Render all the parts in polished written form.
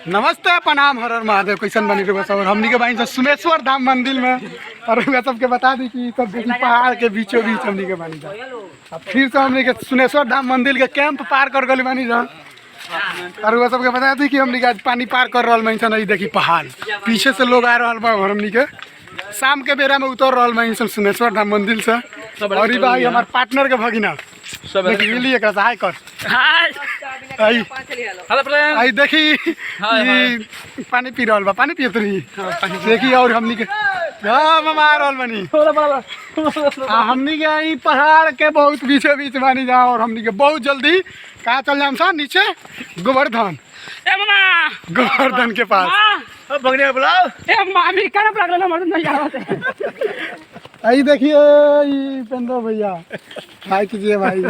नमस्ते प्रणाम हर हर महादेव। कैसन बनी रहे और हमनी के बानी सुनेश्वर धाम मंदिर में। और सबके बता दी कि सब देखी पहाड़ के बीचों बीच हमनी के बानी जा। अब फिर से हमनी के सुनेश्वर धाम मंदिर के कैंप पार कर गए बानी जा। और वह सबके बता दी कि हमनी के आज पानी पार कर रहा मैं नहीं देखी पहाड़ पीछे से लोग आ रहा बा। और हमनी के शाम के बेरा में उतर रहा मैं सुनेश्वर धाम मंदिर से। और ये भाई हमारे पार्टनर के भगिना मिली एक हाय कर आई देखी पानी पी रहा बा। पानी पियत रही देखी। और हमनी के मामा आ रहा बनी हमनी के आई पहाड़ के बहुत बीचे बीच बानी जा। और हमनी के बहुत जल्दी कहाँ चल जाम सा नीचे गोवर्धन गोवर्धन के पास। आई देखिए पेंद्र भैया हाय कीजिए भाई।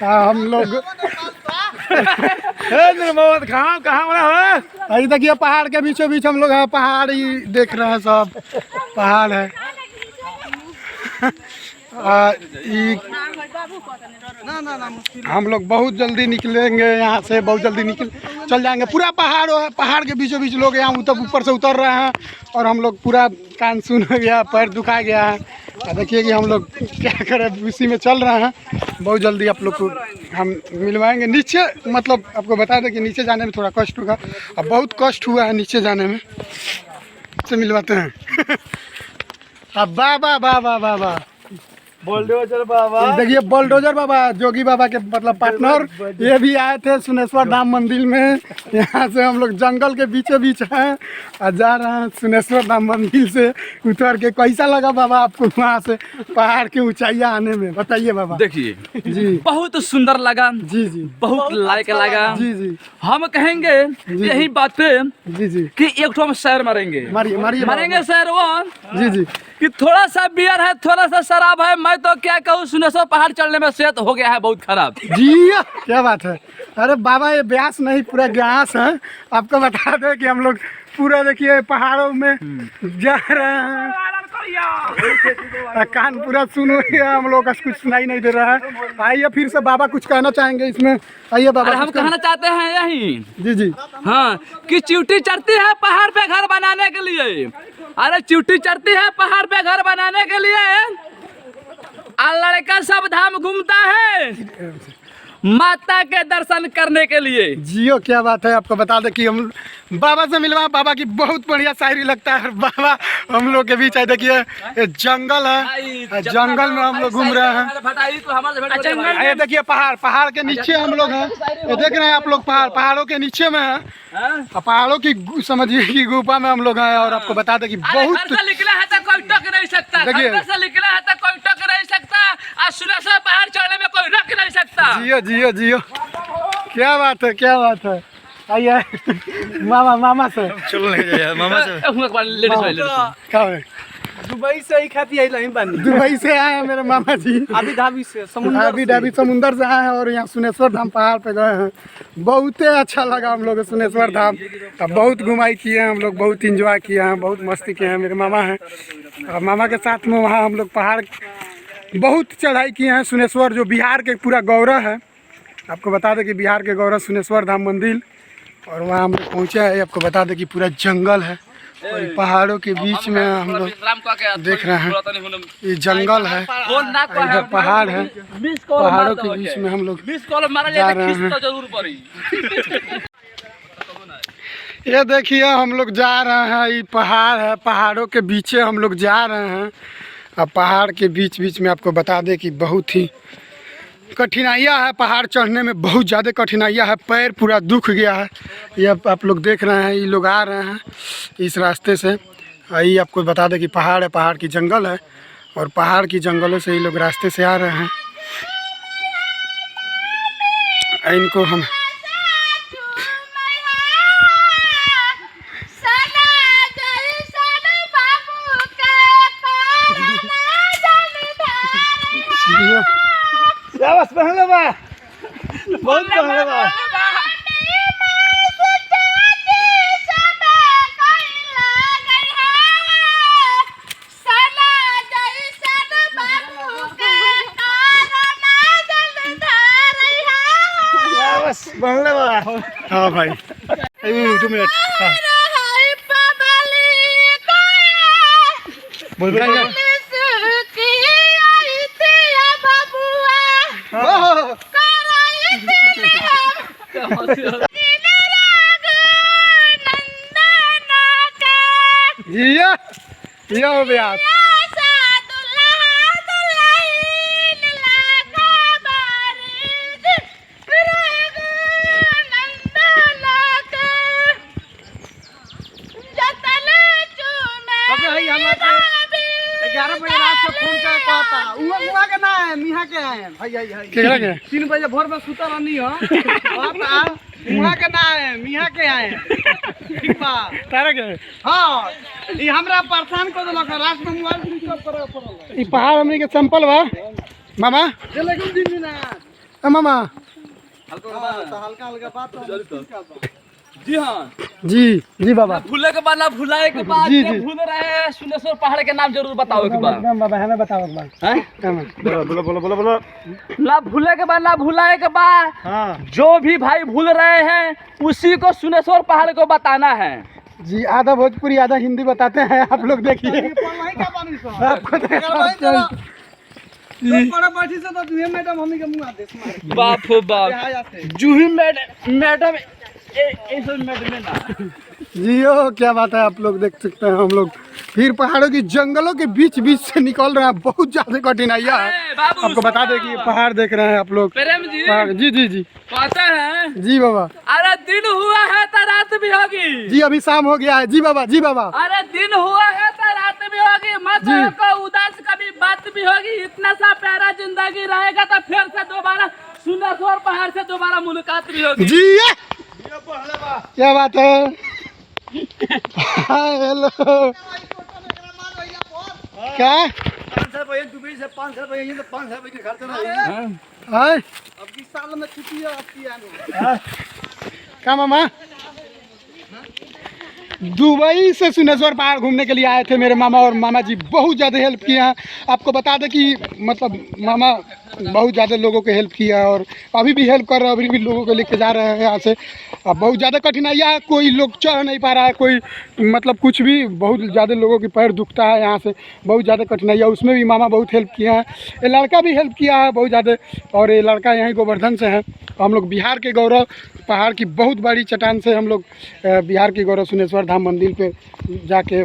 हम लोग कहाँ आई देखिए पहाड़ के बीचों बीच हम लोग हैं। पहाड़ ही देख रहे हैं सब पहाड़ है। हम लोग बहुत जल्दी निकलेंगे यहाँ से। बहुत जल्दी चल जाएंगे। पूरा पहाड़ के बीचों बीच लोग यहाँ ऊपर से उतर रहे हैं। और हम लोग पूरा कान सुन गया पैर दुखा गया है। देखिए कि हम लोग क्या करें उसी में चल रहे हैं। बहुत जल्दी आप लोग को हम मिलवाएंगे नीचे। मतलब आपको बता दें कि नीचे जाने में थोड़ा कष्ट होगा। अब बहुत कष्ट हुआ है नीचे जाने में से मिलवाते हैं। अब बाबा बाबा बाबा बुलडोजर बाबा देखिए बुलडोजर बाबा जोगी बाबा के मतलब पार्टनर ये भी आए थे सुनेश्वर धाम मंदिर में। यहाँ से हम लोग जंगल के बीचों बीच हैं और जा रहे हैं सुनेश्वर धाम मंदिर से उतर के। कैसा लगा बाबा आपको वहाँ से पहाड़ की ऊंचाइयाँ आने में? बताइए बाबा। देखिए जी बहुत सुंदर लगा। जी जी बहुत लायक लगा। जी जी हम कहेंगे यही बातें जी जी कि एक ठो हम शहर मारेंगे मारेंगे शहर वो जी जी कि थोड़ा सा बियर है थोड़ा सा शराब है। मैं तो क्या कहूँ सुनेश्वर पहाड़ चढ़ने में सेहत हो गया है बहुत खराब। जी क्या बात है। अरे बाबा ये ब्यास नहीं पूरा ग्यास है। आपको बता दें कि हम लोग पूरा देखिए पहाड़ों में जा रहे हैं। कान पूरा सुनो हम लोग का कुछ सुनाई नहीं दे रहा है। आइए फिर से बाबा कुछ कहना चाहेंगे इसमें। आइए बाबा। हम कहना चाहते हैं यही जी जी हाँ कि चिवटी चढ़ती है पहाड़ पे घर बनाने के लिए। अरे चिवटी चढ़ती है पहाड़ पे घर बनाने के लिए। लड़का सब धाम घूमता है माता के दर्शन करने के लिए। जियो क्या बात है। आपको बता दें कि हम बाबा से मिलवा। बाबा की बहुत बढ़िया शायरी लगता है। बाबा हम लोग के बीच है। देखिए ये जंगल है। जंगल में हम लोग घूम रहे हैं। ये देखिए पहाड़ के नीचे हम लोग हैं। ये देख रहे हैं आप लोग पहाड़ों के नीचे में है। पहाड़ों की समझिए की गुफा में हम लोग हैं। और आपको बता दें कि बहुत निकला है तो कोई टक नहीं सकता। देखिए निकला है तो कोई टक नहीं सकता। और सुनेश्वर पहाड़ चढ़ने में कोई रख नहीं सकता। जियो जियो जियो क्या बात है क्या बात है। आइए मामा से चलो नहीं जाए मामा से दुबई से ही खाती है नहीं बनी। दुबई से आए हैं मेरे मामा जी। अभी धाबी समुंदर से आए हैं। और यहाँ सुनेश्वर धाम पहाड़ पे गए हैं। बहुत अच्छा लगा हम लोग सुनेश्वर धाम। बहुत घुमाई किए हैं हम लोग। बहुत इंजॉय किए हैं। बहुत मस्ती किए हैं। मेरे मामा हैं और मामा के साथ में वहाँ हम लोग पहाड़ बहुत चढ़ाई किए हैं। सुनेश्वर जो बिहार के पूरा गौरव है। आपको बता दें कि बिहार के गौरव सुनेश्वर धाम मंदिर। और वहाँ हम लोग पहुँचे हैं। आपको बता दें कि पूरा जंगल है। और पहाड़ों के बीच में हम लोग देख रहे हैं ये जंगल है। इधर पहाड़ है। पहाड़ों के बीच में हम लोग जा रहे हैं। ये देखिए हम लोग जा रहे हैं। ये पहाड़ है। पहाड़ों के बीचे हम लोग जा रहे हैं। अब पहाड़ के बीच बीच में आपको बता दें कि बहुत ही कठिनाइयाँ है। पहाड़ चढ़ने में बहुत ज़्यादा कठिनाइयाँ है। पैर पूरा दुख गया है। ये आप लोग देख रहे हैं। ये लोग आ रहे हैं इस रास्ते से। ये आपको बता दें कि पहाड़ है। पहाड़ की जंगल है। और पहाड़ की जंगलों से ये लोग रास्ते से आ रहे हैं। इनको हम बहुत भाई 2 मिनट हाँ। बोल बोल बोल। जिया जिया हो ब्यास केकरा के 3 बजे भोर में सुता रहनी हो वहाँ के ना है मिया के आए ठीक बा तारा के हाँ ये हमरा परेशान कर देलक रात में मोबाइल स्विच ऑफ करे पड़ल ई पहाड़ हमनी के सैंपल बा मामा लेकिन दिन ना ए मामा हल्का हल्का बात जी हाँ जी बाबा भूले के बाद ना भुलाए के बाद जी, के जी। भूल रहे हैं सुनेश्वर पहाड़ के नाम जरूर बताओ एक बार एकदम बाबा हमें बताओ एक बार हैं? बोलो ना भूले के बाद ना भुलाए के बाद हाँ जो भी भाई भूल रहे हैं उसी को सुनेश्वर पहाड़ को बताना है जी आधा भोजपुरी आधा हिंदी बताते हैं आप लोग देखिए आपको मैडम हमी के मुंह आदेश मार बाप हो बाप जूही मैडम मैडम ना जियो क्या बात है आप लोग देख सकते हैं हम लोग फिर पहाड़ों की जंगलों के बीच से निकल रहे हैं बहुत ज्यादा कठिनाइयाँ है अरे बाबू, आपको बता दें कि पहाड़ देख रहे हैं आप लोग प्रेम जी पहाड़ जी कहते हैं जी बाबा अरे दिन हुआ है तो रात भी होगी जी अभी शाम हो गया है जी बाबा अरे दिन हुआ है तो रात भी होगी मत जी। को उदास कभी बात भी होगी इतना सा प्यारा जिंदगी रहेगा तो फिर से दोबारा सुनेश्वर पहाड़ से दोबारा मुलाकात भी होगी जी क्या बात है हाय हेलो क्या हाय क्या मामा दुबई से सुनेश्वर पहाड़ घूमने के लिए आए थे मेरे मामा और मामा जी बहुत ज़्यादा हेल्प किए हैं आपको बता दें कि मतलब मामा बहुत ज़्यादा लोगों को हेल्प किया और अभी भी हेल्प कर रहे हैं अभी भी लोगों को लेके जा रहे हैं यहाँ से अब बहुत ज़्यादा कठिनाइयाँ है कोई लोग चढ़ नहीं पा रहा है कोई मतलब कुछ भी बहुत ज़्यादा लोगों के पैर दुखता है यहाँ से बहुत ज़्यादा कठिनाइयाँ उसमें भी मामा बहुत हेल्प किया है ये लड़का भी हेल्प किया है बहुत ज़्यादा और ये लड़का यहीं गोवर्धन से है हम लोग बिहार के गौरव पहाड़ की बहुत बड़ी चट्टान से हम लोग बिहार के गौरव सुनेश्वर धाम मंदिर पे जाके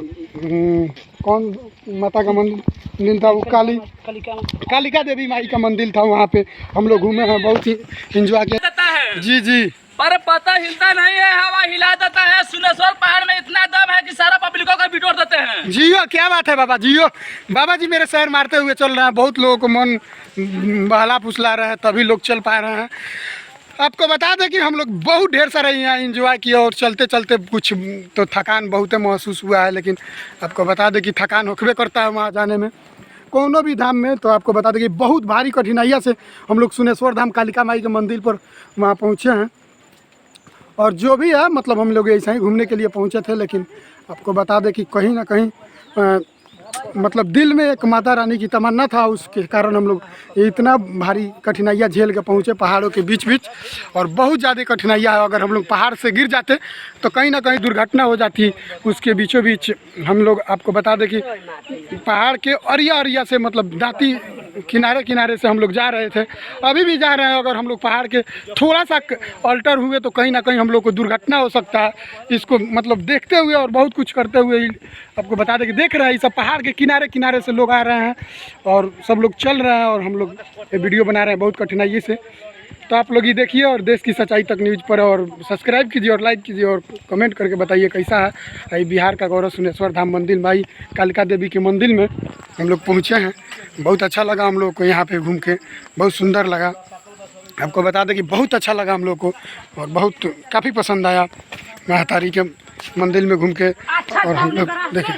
कौन माता का मंदिर था वो कालिका देवी माई का मंदिर था वहाँ पे हम लोग घूमे हैं बहुत ही इंजॉय किया देता है जी पर पता हिलता नहीं है हवा हिला देता है सुनेश्वर पहाड़ में इतना दम है कि सारा पब्लिकों का बिटोर देते हैं जियो क्या बात है बाबा जी मेरे शहर मारते हुए चल रहे हैं बहुत लोगों को मन बहला फुसला रहे हैं तभी लोग चल पा रहे हैं आपको बता दें कि हम लोग बहुत ढेर सारा यहाँ इंजॉय किया और चलते चलते कुछ तो थकान बहुत महसूस हुआ है लेकिन आपको बता दें कि थकान होकबे करता है वहाँ जाने में कोनो भी धाम में तो आपको बता दें कि बहुत भारी कठिनाइयाँ से हम लोग सुनेश्वर धाम कालिका माई के मंदिर पर वहाँ पहुँचे हैं और जो भी है मतलब हम लोग ऐसा ही घूमने के लिए पहुँचे थे लेकिन आपको बता दें कि कहीं ना कहीं मतलब दिल में एक माता रानी की तमन्ना था उसके कारण हम लोग इतना भारी कठिनाइयाँ झेल के पहुँचे पहाड़ों के बीच और बहुत ज़्यादा कठिनाइयाँ है अगर हम लोग पहाड़ से गिर जाते तो कहीं ना कहीं दुर्घटना हो जाती उसके बीचों बीच हम लोग आपको बता दें कि पहाड़ के अरिया से मतलब दांती किनारे से हम लोग जा रहे थे अभी भी जा रहे हैं अगर हम लोग पहाड़ के थोड़ा सा अल्टर हुए तो कहीं ना कहीं हम लोग को दुर्घटना हो सकता है इसको मतलब देखते हुए और बहुत कुछ करते हुए आपको बता दें कि देख रहे हैं सब पहाड़ के किनारे से लोग आ रहे हैं और सब लोग चल रहे हैं और हम लोग ये वीडियो बना रहे हैं बहुत कठिनाई से तो आप लोग ये देखिए और देश की सच्चाई तक न्यूज़ पर और सब्सक्राइब कीजिए और लाइक कीजिए और कमेंट करके बताइए कैसा है ये बिहार का गौरव सुनेश्वर धाम मंदिर माई कालिका देवी के मंदिर में हम लोग पहुँचे हैं बहुत अच्छा लगा हम लोग को यहाँ पे घूम के बहुत सुंदर लगा आपको बता दें कि बहुत अच्छा लगा हम लोग को और बहुत काफ़ी पसंद आया महातारी के मंदिर में घूम के और हम लोग देखें